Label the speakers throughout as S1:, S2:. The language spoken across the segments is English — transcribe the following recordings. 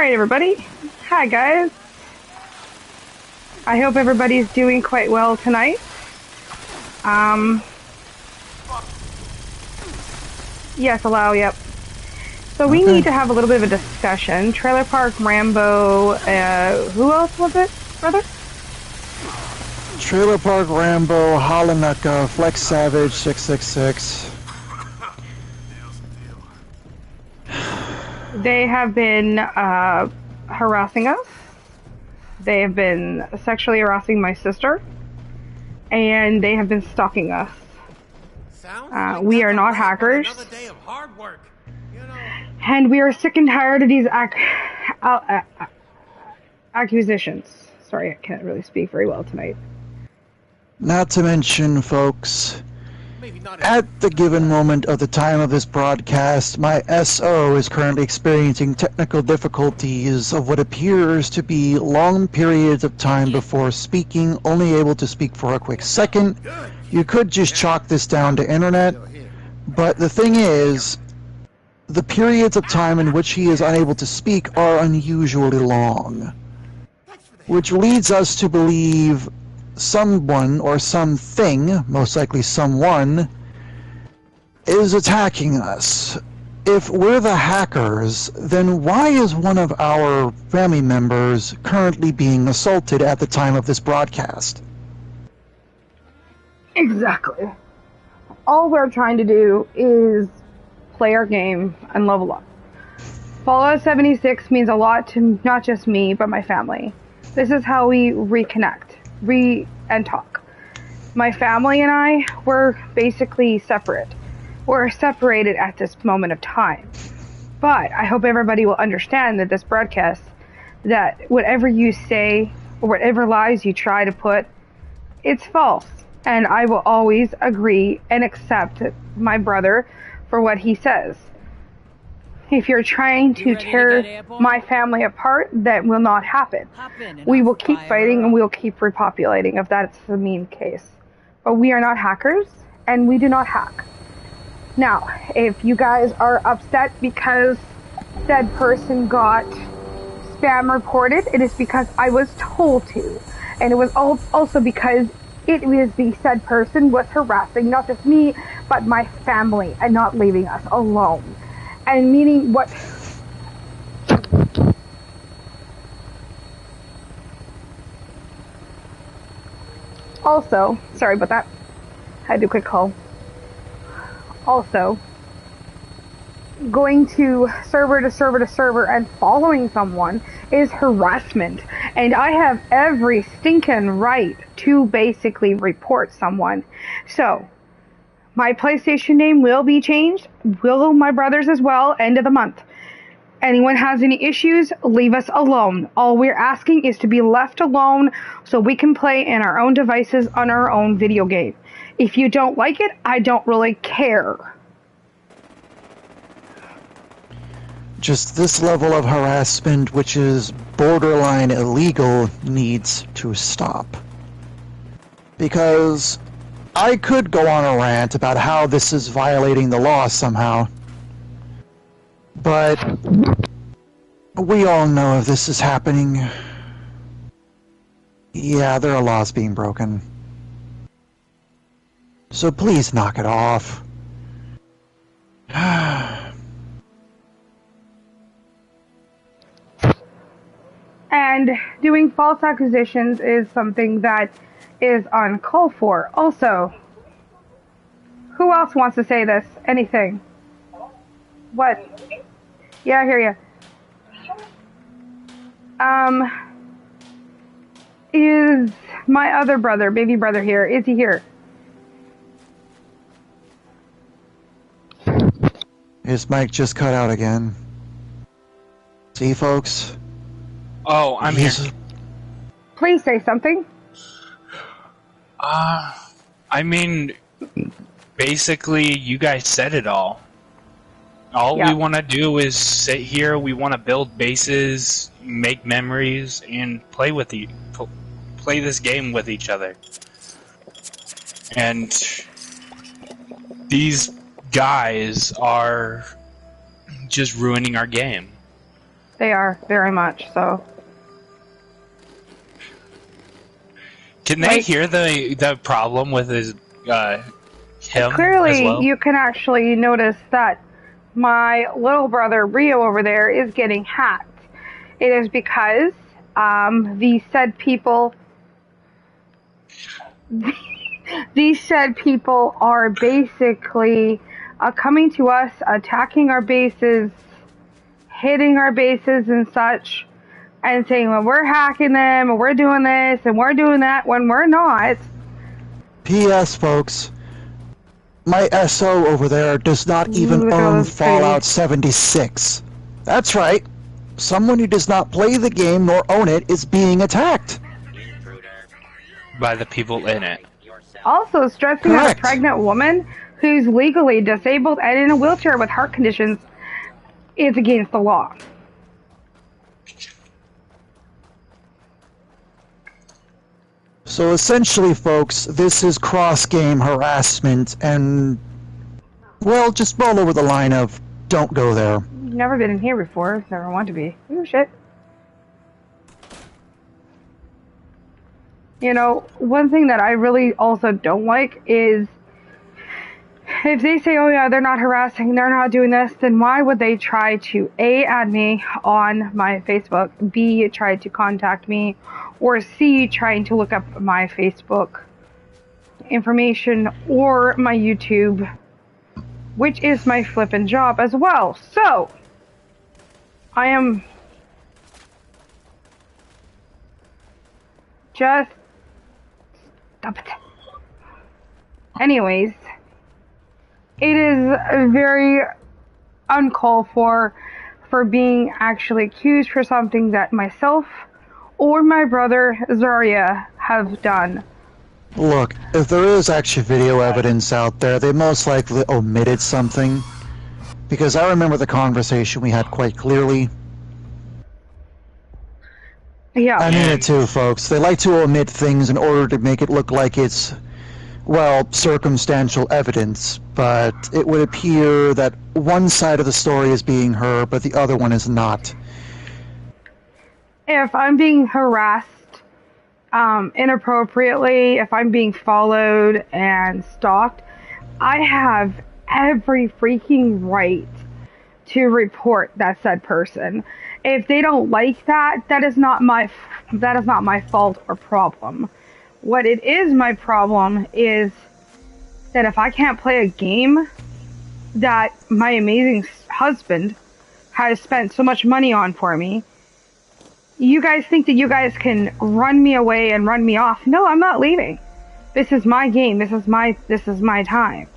S1: Alright, everybody. Hi, guys. I hope everybody's doing quite well tonight. Yes, allow, yep. So we need to have a little bit of a discussion. Trailer Park Rambo, who else was it, brother?
S2: Trailer Park Rambo, Halanuka, Flex Savage, 666.
S1: They have been harassing us. They have been sexually harassing my sister. And they have been stalking us. We are not hackers. And we are sick and tired of these accusations. Sorry, I can't really speak very well tonight.
S2: Not to mention, folks, at the given moment of the time of this broadcast, my SO is currently experiencing technical difficulties of what appears to be long periods of time before speaking, only able to speak for a quick second. You could just chalk this down to internet, but the thing is, the periods of time in which he is unable to speak are unusually long, which leads us to believe someone or something, most likely someone, is attacking us. If we're the hackers, then why is one of our family members currently being assaulted at the time of this broadcast?
S1: Exactly. All we're trying to do is play our game and level up. Fallout 76 means a lot to not just me, but my family. This is how we reconnect. And talk. My family and I were basically separate. We're separated at this moment of time. But I hope everybody will understand that this broadcast, that whatever you say or whatever lies you try to put, it's false. And I will always agree and accept my brother for what he says. If you're trying to tear my family apart, that will not happen. We will keep fighting and we'll keep repopulating if that's the mean case. But we are not hackers and we do not hack. Now, if you guys are upset because said person got spam reported, it is because I was told to. And it was also because it was the said person was harassing not just me, but my family and not leaving us alone. And meaning what... Also, sorry about that. I had to do a quick call. Also, going to server to server to server and following someone is harassment. And I have every stinking right to basically report someone. So, my PlayStation name will be changed. Will my brother's as well, end of the month. Anyone has any issues, leave us alone. All we're asking is to be left alone so we can play in our own devices on our own video game. If you don't like it, I don't really care.
S2: Just this level of harassment, which is borderline illegal, needs to stop. Because I could go on a rant about how this is violating the law somehow. But we all know if this is happening. Yeah, there are laws being broken. So please knock it off.
S1: And doing false accusations is something that is uncalled for. Also, who else wants to say this? Anything? What? Yeah, I hear you. Is my other brother, baby brother here, is he here?
S2: His mic just cut out again. See, folks?
S3: Oh, I'm here.
S1: Please say something.
S3: I mean, basically, you guys said it all. All we want to do is sit here, we want to build bases, make memories, and play this game with each other. And these guys are just ruining our game.
S1: They are, very much so.
S3: Can they hear the problem with his him
S1: clearly,
S3: as well?
S1: You can actually notice that my little brother Rio over there is getting hacked. It is because these said people are basically coming to us, attacking our bases, hitting our bases and such, and saying, well, we're hacking them, and we're doing this, and we're doing that, when we're not.
S2: P.S. folks, my SO over there does not even own Fallout 76. That's right. Someone who does not play the game nor own it is being attacked.
S3: By the people in it.
S1: Also, stressing out a pregnant woman who's legally disabled and in a wheelchair with heart conditions is against the law.
S2: So essentially, folks, this is cross-game harassment and, well, just roll over the line of don't go there.
S1: Never been in here before, never want to be. Oh, shit. You know, one thing that I really also don't like is if they say, oh yeah, they're not harassing, they're not doing this, then why would they try to A, add me on my Facebook, B, try to contact me, or C, trying to look up my Facebook information or my YouTube, which is my flippin' job as well. So, I am just... Stop it. Anyways, it is very uncalled for being actually accused for something that myself or my brother Zarya have done.
S2: Look, if there is actually video evidence out there, they most likely omitted something. Because I remember the conversation we had quite clearly.
S1: Yeah.
S2: I mean it too, folks. They like to omit things in order to make it look like it's, well, circumstantial evidence, but it would appear that one side of the story is being heard, but the other one is not.
S1: If I'm being harassed inappropriately, if I'm being followed and stalked, I have every freaking right to report that said person. If they don't like that, that is not my fault or problem. What it is my problem is that if I can't play a game that my amazing husband has spent so much money on for me, you guys think that you guys can run me away and run me off. No, I'm not leaving. This is my game. This is my time.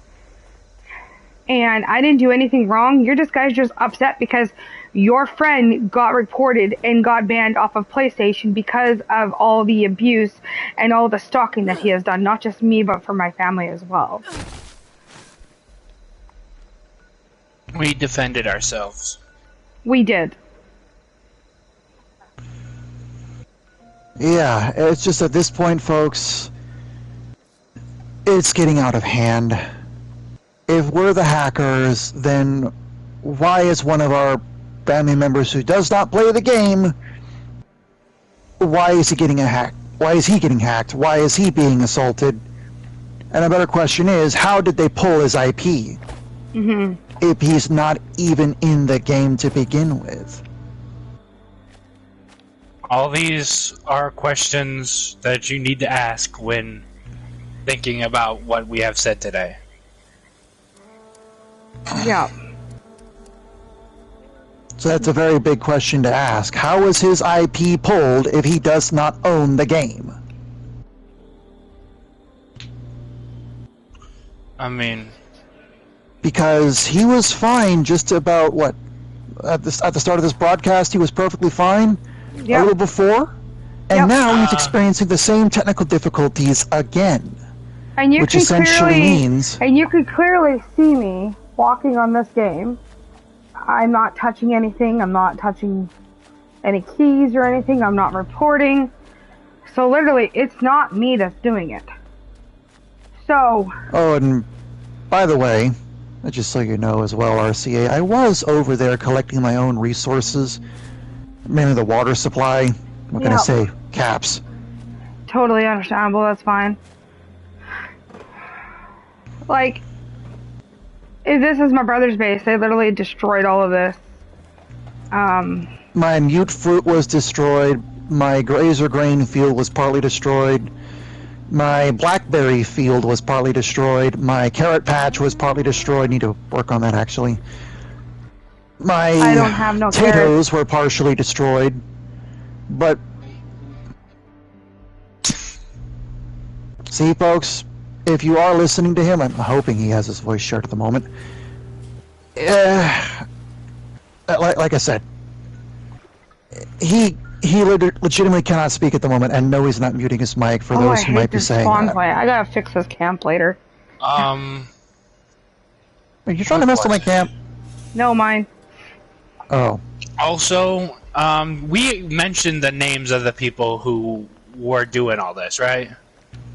S1: And I didn't do anything wrong. You're guys just upset because your friend got reported and got banned off of PlayStation because of all the abuse and all the stalking that he has done. Not just me, but for my family as well.
S3: We defended ourselves.
S1: We did.
S2: Yeah, it's just at this point, folks, it's getting out of hand. If we're the hackers, then why is one of our family members who does not play the game, why is he getting hacked? Why is he getting hacked? Why is he being assaulted? And a better question is, how did they pull his IP? If he's not even in the game to begin with.
S3: All these are questions that you need to ask when thinking about what we have said today.
S1: Yeah.
S2: So that's a very big question to ask. How was his IP pulled if he does not own the game?
S3: I mean...
S2: Because he was fine just about, what, at the start of this broadcast he was perfectly fine?
S1: Yep.
S2: A little before? And now he's experiencing the same technical difficulties again.
S1: And you
S2: which essentially means...
S1: And you could clearly see me walking on this game. I'm not touching anything. I'm not touching any keys or anything. I'm not reporting. So literally, it's not me that's doing it. So...
S2: Oh, and by the way, just so you know as well, RCA, I was over there collecting my own resources mainly the water supply. What can I say? Caps.
S1: Totally understandable, that's fine. Like, if this is my brother's base, they literally destroyed all of this.
S2: My mute fruit was destroyed. My grazer grain field was partly destroyed. My blackberry field was partly destroyed. My carrot patch was partly destroyed. Need to work on that, actually.
S1: I don't have no
S2: potatoes
S1: carrots.
S2: were partially destroyed. But... see, folks, if you are listening to him, I'm hoping he has his voice shut at the moment. Like I said, he legitimately cannot speak at the moment, and no, he's not muting his mic for those who might be saying that.
S1: I gotta fix this camp later.
S2: Are you trying to mess with my camp?
S1: No, mine.
S2: Oh.
S3: Also, we mentioned the names of the people who were doing all this, right?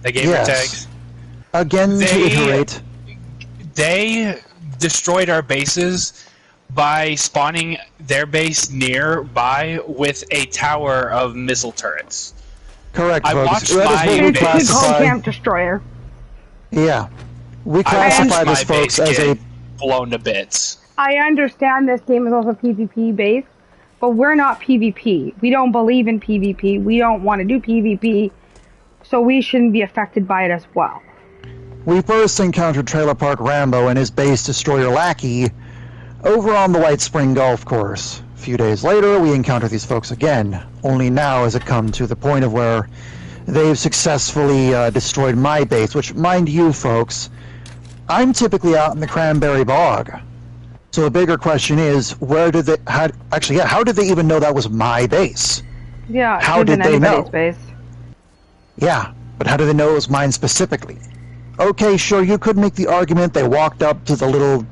S3: The gamer tags.
S2: Again, to iterate.
S3: They destroyed our bases by spawning their base nearby with a tower of missile turrets.
S2: Correct,
S3: I
S2: folks.
S3: watched
S2: That is
S3: my
S2: what we
S3: base.
S2: classify.
S1: Camp Destroyer.
S2: Yeah. We classify this, folks, as a...
S3: blown to bits.
S1: I understand this game is also PvP based, but we're not PvP. We don't believe in PvP. We don't want to do PvP, so we shouldn't be affected by it as well.
S2: We first encountered Trailer Park Rambo and his base destroyer Lackey over on the White Spring Golf Course. A few days later, we encounter these folks again. Only now has it come to the point of where they've successfully destroyed my base, which, mind you, folks, I'm typically out in the Cranberry Bog. So the bigger question is, where did they... how did they even know that was my base?
S1: Yeah,
S2: how did they know?
S1: Base.
S2: Yeah, but how did they know it was mine specifically? Okay, sure, you could make the argument they walked up to the little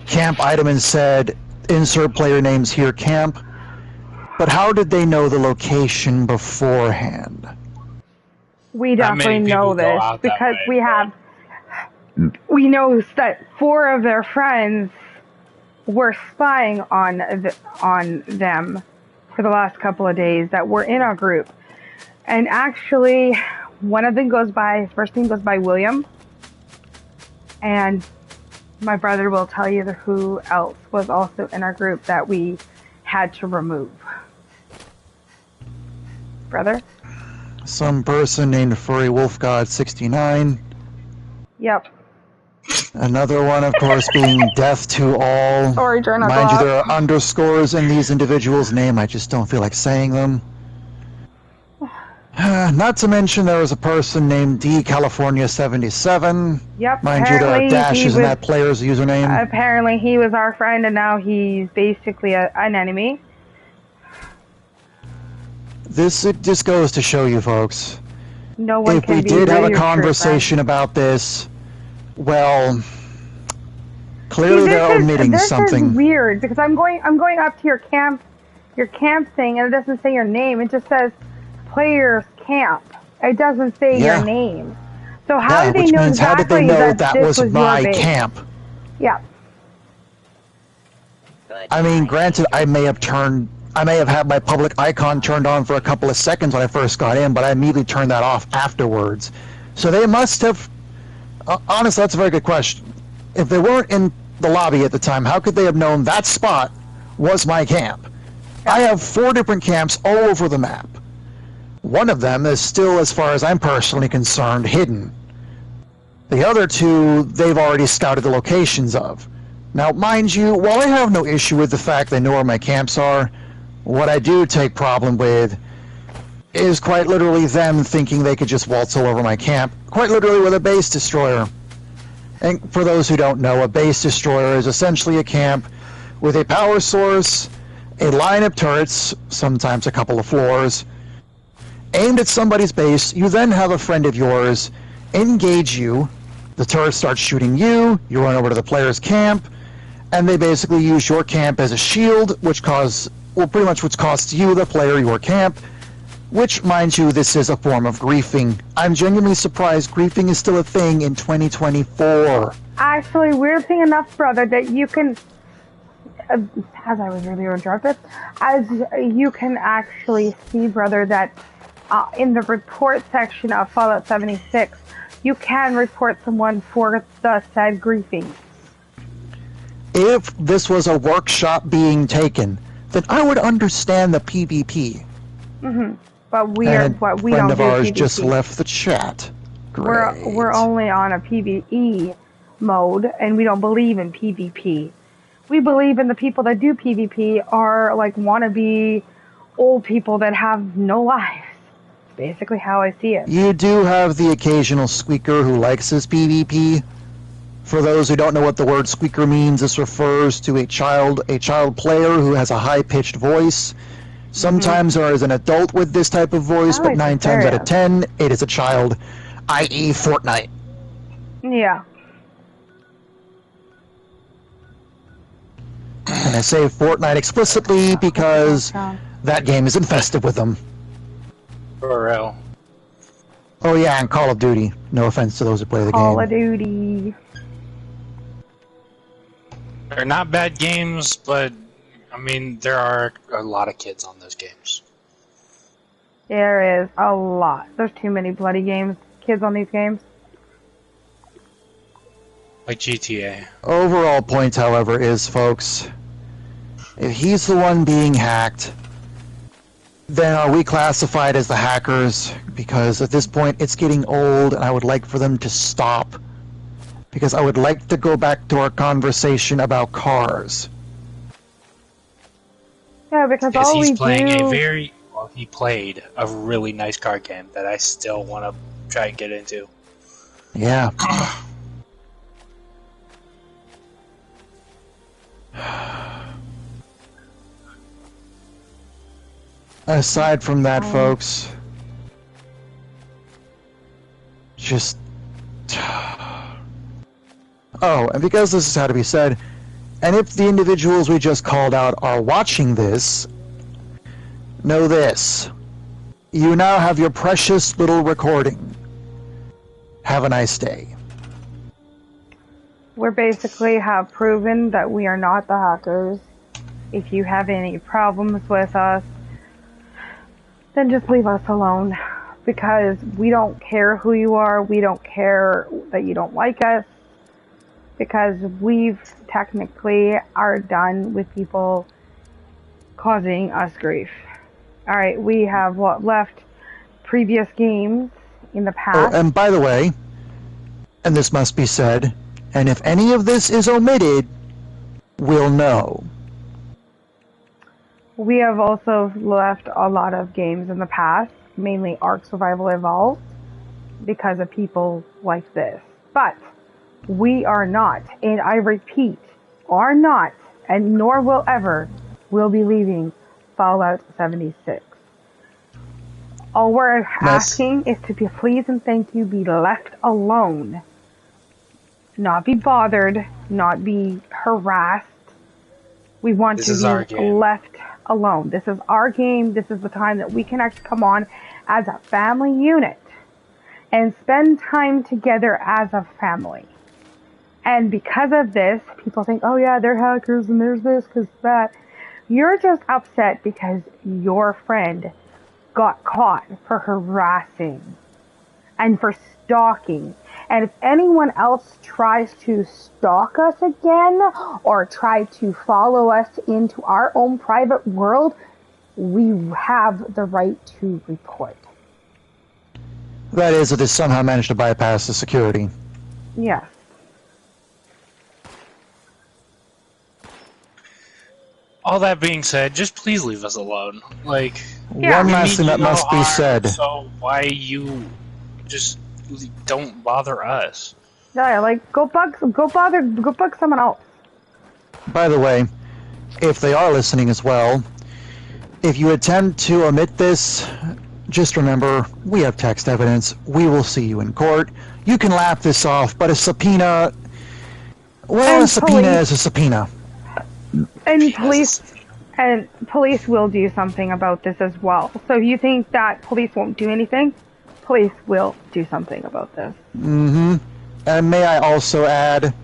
S2: camp item and said, insert player names here, camp. But how did they know the location beforehand?
S1: We definitely know this because we know that 4 of their friends were spying on them for the last couple of days that were in our group. And actually, one of them his first name goes by William. And my brother will tell you who else was also in our group that we had to remove. Brother?
S2: Some person named Furry Wolf God 69.
S1: Yep.
S2: Another one, of course, being Death to All.
S1: Sorry, Journal.
S2: Mind you, there are underscores in these individuals' name. I just don't feel like saying them. Not to mention there was a person named D California 77.
S1: Yep.
S2: Mind you, there are dashes in that player's username.
S1: Apparently he was our friend, and now he's basically an enemy.
S2: It just goes to show you, folks.
S1: No one
S2: if
S1: can
S2: we
S1: be
S2: did have a
S1: really
S2: conversation about this, well, clearly they're omitting something.
S1: This is weird because I'm going up to your camp thing, and it doesn't say your name. It just says players camp. It doesn't say your name. So how did they know exactly
S2: how did they know that was my camp?
S1: Yeah.
S2: I mean, granted, I may have had my public icon turned on for a couple of seconds when I first got in, but I immediately turned that off afterwards. So they must have... honestly, that's a very good question. If they weren't in the lobby at the time, how could they have known that spot was my camp? I have 4 different camps all over the map. One of them is still, as far as I'm personally concerned, hidden. The other 2, they've already scouted the locations of. Now, mind you, while I have no issue with the fact they know where my camps are, what I do take problem with is quite literally them thinking they could just waltz all over my camp, quite literally with a base destroyer. And for those who don't know, a base destroyer is essentially a camp with a power source, a line of turrets, sometimes a couple of floors, aimed at somebody's base. You then have a friend of yours engage you, the turret starts shooting you run over to the player's camp, and they basically use your camp as a shield, which costs you, the player, your camp, which, mind you, this is a form of griefing. I'm genuinely surprised griefing is still a thing in 2024.
S1: Actually, weird thing enough, brother, that you can... as I was really interrupted, as you can actually see, brother, that in the report section of Fallout 76, you can report someone for the said griefing.
S2: If this was a workshop being taken, then I would understand the PvP.
S1: Mm-hmm. But we
S2: and
S1: don't do
S2: friend of ours
S1: PvP.
S2: just left the chat. Great.
S1: We're only on a PvE mode, and we don't believe in PvP. We believe in the people that do PvP are like wannabe old people that have no lives. It's basically how I see it.
S2: You do have the occasional squeaker who likes his PvP. For those who don't know what the word squeaker means, this refers to a child player who has a high-pitched voice. Sometimes there is an adult with this type of voice, but 9 times out of 10, it is a child, i.e. Fortnite.
S1: Yeah.
S2: And I say Fortnite explicitly because that game is infested with them.
S3: For real.
S2: Oh yeah, and Call of Duty. No offense to those who play the
S1: Call
S2: game.
S1: of Duty.
S3: They're not bad games, but I mean, there are a lot of kids on those games.
S1: There is a lot. There's too many bloody kids on these games.
S3: Like GTA.
S2: Overall point, however, is, folks, if he's the one being hacked, then are we classified as the hackers? Because at this point, it's getting old, and I would like for them to stop. Because I would like to go back to our conversation about cars.
S1: Yeah, because all
S3: he's
S1: we
S3: playing
S1: do...
S3: he played a really nice car game that I still want to try and get into.
S2: Yeah. Aside from that, folks, just... Oh, and because this is how to be said, and if the individuals we just called out are watching this, know this. You now have your precious little recording. Have a nice day.
S1: We basically have proven that we are not the hackers. If you have any problems with us, then just leave us alone. Because we don't care who you are, we don't care that you don't like us. Because we've technically are done with people causing us grief. Alright, we have left previous games in the past.
S2: Oh, and by the way, and this must be said, and if any of this is omitted, we'll know.
S1: We have also left a lot of games in the past, mainly Ark Survival Evolved, because of people like this. But we are not, and I repeat, are not, and nor will ever, will be leaving Fallout 76. All we're asking is to be please and thank you be left alone. Not be bothered, not be harassed. We want to be left alone. This is our game. This is the time that we can actually come on as a family unit and spend time together as a family. And because of this, people think, oh yeah, they're hackers and there's this, because that. You're just upset because your friend got caught for harassing and for stalking. And if anyone else tries to stalk us again or try to follow us into our own private world, we have the right to report.
S2: That is, if they somehow managed to bypass the security.
S1: Yes.
S3: All that being said, just please leave us alone. Like,
S1: yeah.
S2: One last thing that must be said.
S3: So why you just don't bother us?
S1: Yeah, like go bug someone else.
S2: By the way, if they are listening as well, if you attempt to omit this, just remember, we have text evidence. We will see you in court. You can laugh this off, but a subpoena... Well,
S1: And
S2: a subpoena is a subpoena.
S1: And police will do something about this as well. So if you think that police won't do anything, police will do something about this.
S2: Mm-hmm. And may I also add,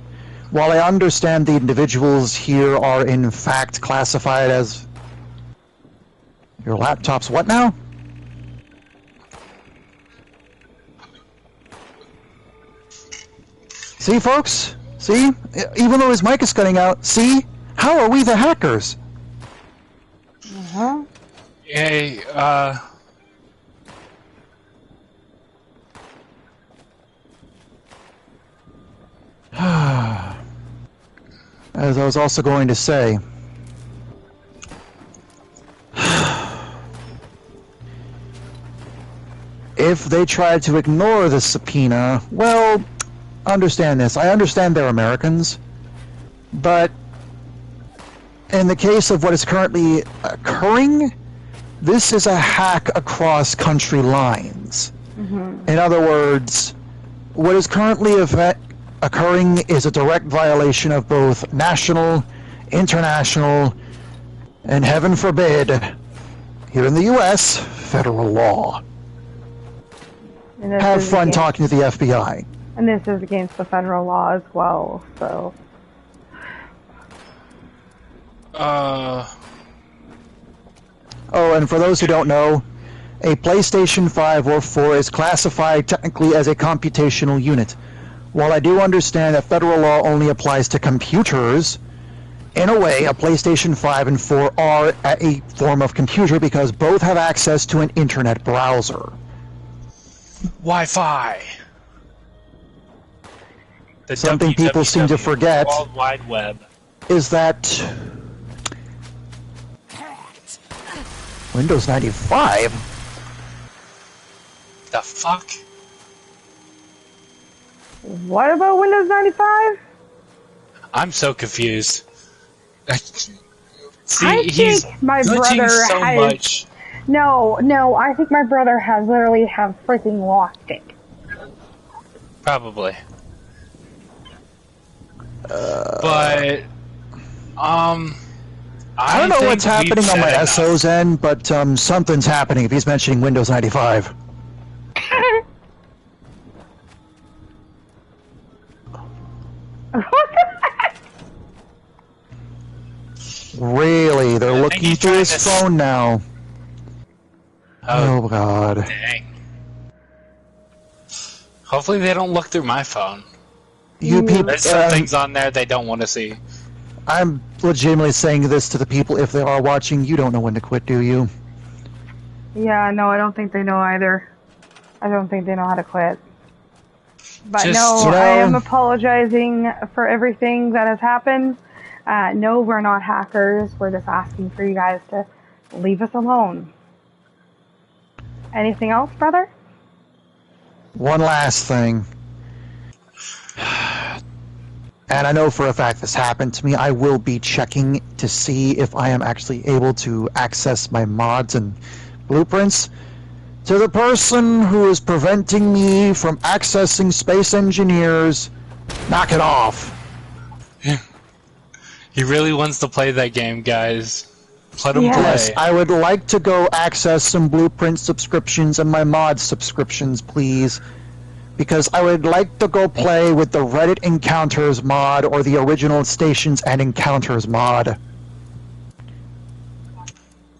S2: While I understand the individuals here are in fact classified as... Your laptop's what now? See, folks? See? Even though his mic is cutting out, see? How are we the hackers?
S1: Uh-huh.
S3: Hey,
S2: As I was also going to say... If they tried to ignore the subpoena, well, understand this. I understand they're Americans, but in the case of what is currently occurring, this is a hack across country lines.
S1: Mm-hmm.
S2: In other words, what is currently occurring is a direct violation of both national, international, and heaven forbid, here in the U.S., federal law. Have fun talking to the FBI.
S1: And this is against the federal law as well, so...
S2: Oh, and for those who don't know, a PlayStation 5 or 4 is classified technically as a computational unit. While I do understand that federal law only applies to computers, in a way, a PlayStation 5 and 4 are a form of computer because both have access to an internet browser.
S3: Wi-Fi.
S2: Something people seem to forget
S3: World Wide Web
S2: is that Windows 95.
S3: The fuck?
S1: What about Windows 95?
S3: I'm so confused. See,
S1: I
S3: he's
S1: think my
S3: glitching
S1: brother
S3: so
S1: has...
S3: much.
S1: No, I think my brother has literally freaking lost it.
S3: Probably. But,
S2: I don't know what's happening on my SO's end, but something's happening if he's mentioning Windows 95. Really? They're looking through his phone now. Oh god.
S3: Dang. Hopefully they don't look through my phone.
S2: You people,
S3: there's some things on there they don't want to see.
S2: I'm legitimately saying this to the people, if they are watching, you don't know when to quit, do you?
S1: Yeah, no, I don't think they know either. I don't think they know how to quit. But
S3: Just,
S1: no,
S2: you know,
S1: I am apologizing for everything that has happened. No, we're not hackers. We're just asking for you guys to leave us alone. Anything else, brother?
S2: One last thing. And I know for a fact this happened to me. I will be checking to see if I am actually able to access my mods and blueprints. To the person who is preventing me from accessing Space Engineers, knock it off.
S3: He really wants to play that game, guys. Let him play.
S2: Yes, I would like to go access some blueprint subscriptions and my mod subscriptions, please. Because I would like to go play with the Reddit Encounters mod or the original Stations and Encounters mod.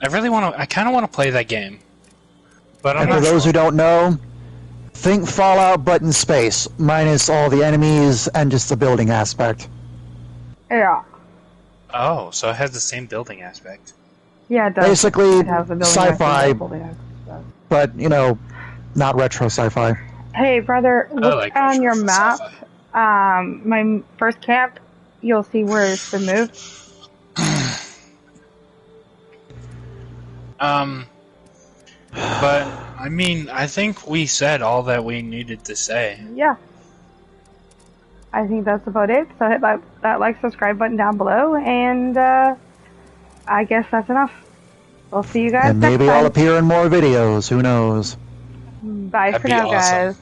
S3: I kind of want to play that game. But I'm
S2: and
S3: not
S2: for those
S3: sure.
S2: who don't know, think Fallout but in space, minus all the enemies and just the building aspect.
S1: Yeah.
S3: Oh, so it has the same building aspect.
S1: Yeah, it does.
S2: Basically,
S1: It has the building
S2: sci-fi,
S1: aspect.
S2: but, you know, not retro sci-fi.
S1: Hey, brother, look
S3: like
S1: on your
S3: retro
S1: map.
S3: sci-fi.
S1: My first camp, you'll see where it's been moved.
S3: But, I mean, I think we said all that we needed to say.
S1: Yeah. I think that's about it. So hit that like, subscribe button down below, and I guess that's enough. We'll see you guys
S2: And
S1: next
S2: maybe
S1: time.
S2: I'll appear in more videos, who knows.
S1: Bye
S3: That'd
S1: for
S3: be
S1: now,
S3: awesome.
S1: guys.